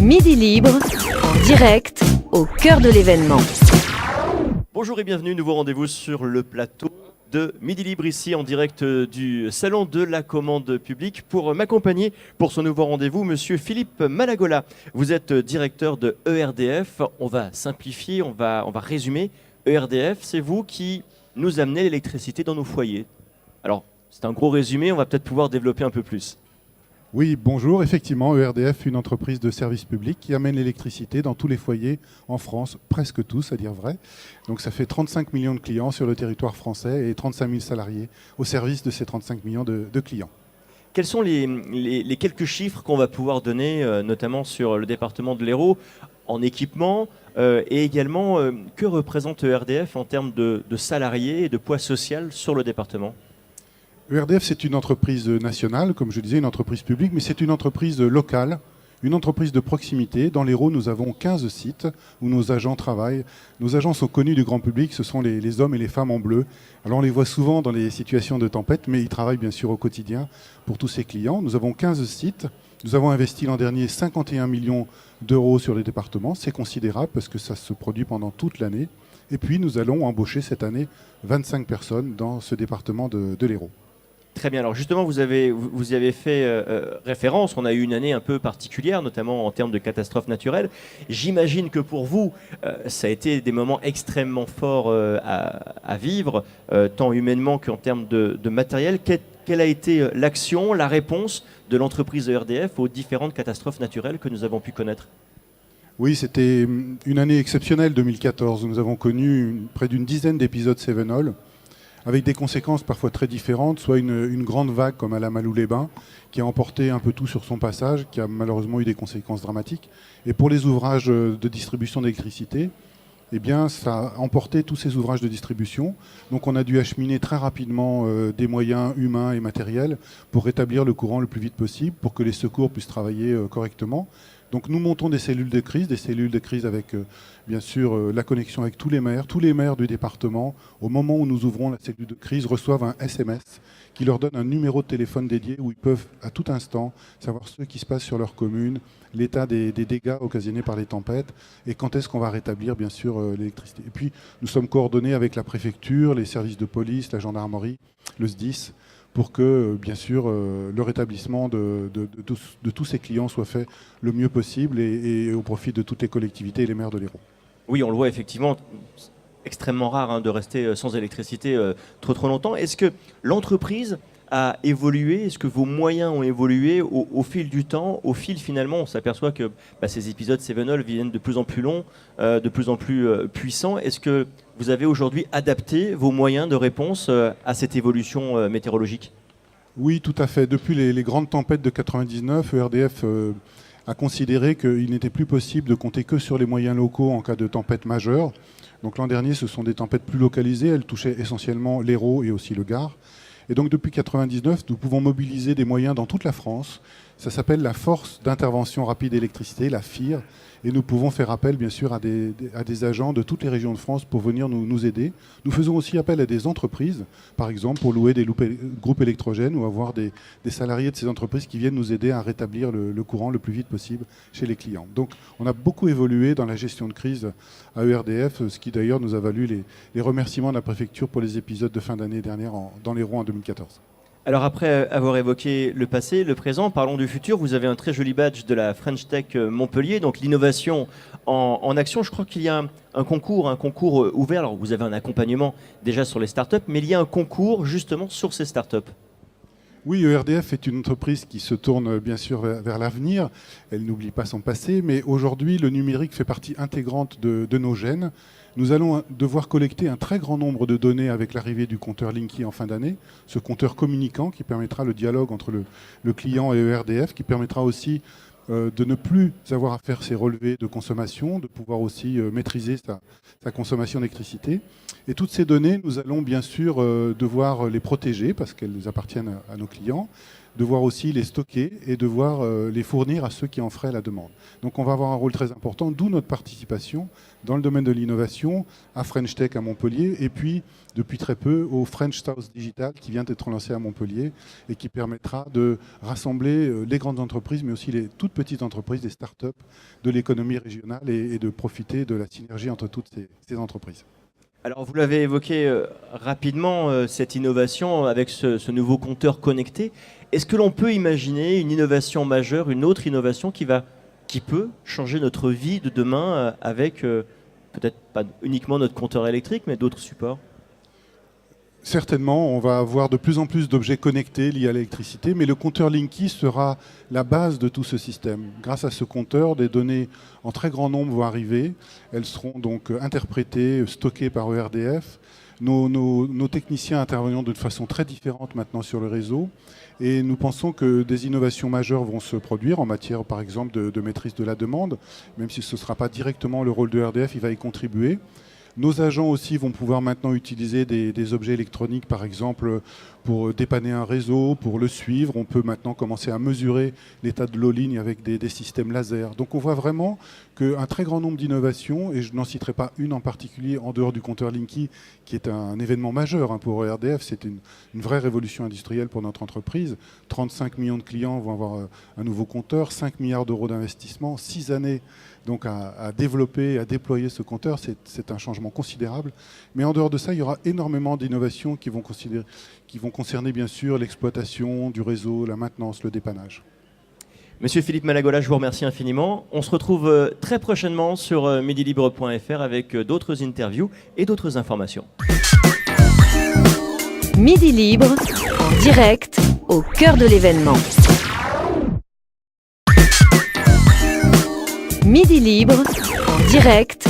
Midi Libre, en direct, au cœur de l'événement. Bonjour et bienvenue, nouveau rendez-vous sur le plateau de Midi Libre, ici en direct du Salon de la Commande Publique. Pour m'accompagner pour ce nouveau rendez-vous, Monsieur Philippe Malagola. Vous êtes directeur de ERDF. On va simplifier, on va résumer. ERDF, c'est vous qui nous amenez l'électricité dans nos foyers. Alors, c'est un gros résumé, on va peut-être pouvoir développer un peu plus. Oui, bonjour. Effectivement, ERDF, une entreprise de service public qui amène l'électricité dans tous les foyers en France, presque tous, à dire vrai. Donc ça fait 35 millions de clients sur le territoire français et 35 000 salariés au service de ces 35 millions de clients. Quels sont les quelques chiffres qu'on va pouvoir donner, notamment sur le département de l'Hérault, en équipement et également que représente ERDF en termes de salariés et de poids social sur le département ? ERDF, c'est une entreprise nationale, comme je disais, une entreprise publique, mais c'est une entreprise locale, une entreprise de proximité. Dans l'Hérault, nous avons 15 sites où nos agents travaillent. Nos agents sont connus du grand public, ce sont les hommes et les femmes en bleu. Alors on les voit souvent dans les situations de tempête, mais ils travaillent bien sûr au quotidien pour tous ces clients. Nous avons 15 sites. Nous avons investi l'an dernier 51 millions d'euros sur les départements. C'est considérable parce que ça se produit pendant toute l'année. Et puis nous allons embaucher cette année 25 personnes dans ce département de l'Hérault. Très bien. Alors justement, vous y avez fait référence. On a eu une année un peu particulière, notamment en termes de catastrophes naturelles. J'imagine que pour vous, ça a été des moments extrêmement forts à vivre, tant humainement qu'en termes de matériel. Quelle a été l'action, la réponse de l'entreprise ERDF aux différentes catastrophes naturelles que nous avons pu connaître ? Oui, c'était une année exceptionnelle, 2014. Nous avons connu près d'une dizaine d'épisodes Cévenol, avec des conséquences parfois très différentes, soit une grande vague comme à la Malou-les-Bains, qui a emporté un peu tout sur son passage, qui a malheureusement eu des conséquences dramatiques. Et pour les ouvrages de distribution d'électricité, eh bien, ça a emporté tous ces ouvrages de distribution. Donc on a dû acheminer très rapidement des moyens humains et matériels pour rétablir le courant le plus vite possible, pour que les secours puissent travailler correctement. Donc nous montons des cellules de crise avec bien sûr la connexion avec tous les maires du département. Au moment où nous ouvrons la cellule de crise, reçoivent un SMS qui leur donne un numéro de téléphone dédié où ils peuvent à tout instant savoir ce qui se passe sur leur commune, l'état des dégâts occasionnés par les tempêtes et quand est-ce qu'on va rétablir bien sûr l'électricité. Et puis nous sommes coordonnés avec la préfecture, les services de police, la gendarmerie, le SDIS, pour que, bien sûr, le rétablissement de tous ces clients soit fait le mieux possible et au profit de toutes les collectivités et les maires de l'Hérault. Oui, on le voit effectivement, extrêmement rare de rester sans électricité trop longtemps. Est-ce que l'entreprise a évolué ? Est-ce que vos moyens ont évolué au fil du temps ? Au fil, finalement, on s'aperçoit que ces épisodes Cévenol viennent de plus en plus longs, de plus en plus puissants. Est-ce que vous avez aujourd'hui adapté vos moyens de réponse à cette évolution météorologique ? Oui, tout à fait. Depuis les grandes tempêtes de 99, ERDF a considéré qu'il n'était plus possible de compter que sur les moyens locaux en cas de tempête majeure. Donc l'an dernier, ce sont des tempêtes plus localisées. Elles touchaient essentiellement l'Hérault et aussi le Gard. Et donc depuis 1999, nous pouvons mobiliser des moyens dans toute la France. Ça s'appelle la Force d'intervention rapide électricité, la FIR. Et nous pouvons faire appel, bien sûr, à des agents de toutes les régions de France pour venir nous aider. Nous faisons aussi appel à des entreprises, par exemple, pour louer des groupes électrogènes ou avoir des salariés de ces entreprises qui viennent nous aider à rétablir le courant le plus vite possible chez les clients. Donc, on a beaucoup évolué dans la gestion de crise à ERDF, ce qui d'ailleurs nous a valu les remerciements de la préfecture pour les épisodes de fin d'année dernière dans l'Hérault en 2014. Alors après avoir évoqué le passé, le présent, parlons du futur. Vous avez un très joli badge de la French Tech Montpellier, donc l'innovation en action. Je crois qu'il y a un concours ouvert. Alors vous avez un accompagnement déjà sur les startups, mais il y a un concours justement sur ces startups. Oui, ERDF est une entreprise qui se tourne bien sûr vers l'avenir. Elle n'oublie pas son passé, mais aujourd'hui, le numérique fait partie intégrante de nos gènes. Nous allons devoir collecter un très grand nombre de données avec l'arrivée du compteur Linky en fin d'année, ce compteur communicant qui permettra le dialogue entre le client et ERDF, qui permettra aussi de ne plus avoir à faire ses relevés de consommation, de pouvoir aussi maîtriser sa consommation d'électricité. Et toutes ces données, nous allons bien sûr devoir les protéger parce qu'elles appartiennent à nos clients. devoir aussi les stocker et devoir les fournir à ceux qui en feraient la demande. Donc on va avoir un rôle très important, d'où notre participation dans le domaine de l'innovation à French Tech à Montpellier et puis depuis très peu au French South Digital qui vient d'être lancé à Montpellier et qui permettra de rassembler les grandes entreprises mais aussi les toutes petites entreprises, des start-up de l'économie régionale et de profiter de la synergie entre toutes ces entreprises. Alors vous l'avez évoqué rapidement, cette innovation avec ce nouveau compteur connecté. Est-ce que l'on peut imaginer une innovation majeure, une autre innovation qui peut changer notre vie de demain avec peut-être pas uniquement notre compteur électrique, mais d'autres supports? Certainement, on va avoir de plus en plus d'objets connectés liés à l'électricité, mais le compteur Linky sera la base de tout ce système. Grâce à ce compteur, des données en très grand nombre vont arriver. Elles seront donc interprétées, stockées par ERDF. Nos techniciens interviennent de façon très différente maintenant sur le réseau. Et nous pensons que des innovations majeures vont se produire en matière, par exemple, de maîtrise de la demande. Même si ce ne sera pas directement le rôle de ERDF, il va y contribuer. Nos agents aussi vont pouvoir maintenant utiliser des objets électroniques, par exemple, pour dépanner un réseau, pour le suivre. On peut maintenant commencer à mesurer l'état de l'eau ligne avec des systèmes laser. Donc on voit vraiment qu'un très grand nombre d'innovations, et je n'en citerai pas une en particulier en dehors du compteur Linky, qui est un événement majeur pour ERDF. C'est une vraie révolution industrielle pour notre entreprise. 35 millions de clients vont avoir un nouveau compteur, 5 milliards d'euros d'investissement, 6 années donc à développer, à déployer ce compteur. C'est un changement considérable. Mais en dehors de ça, il y aura énormément d'innovations qui vont concerner bien sûr l'exploitation du réseau, la maintenance, le dépannage. Monsieur Philippe Malagola, je vous remercie infiniment. On se retrouve très prochainement sur midilibre.fr avec d'autres interviews et d'autres informations. Midi Libre, en direct, au cœur de l'événement. Midi Libre, en direct,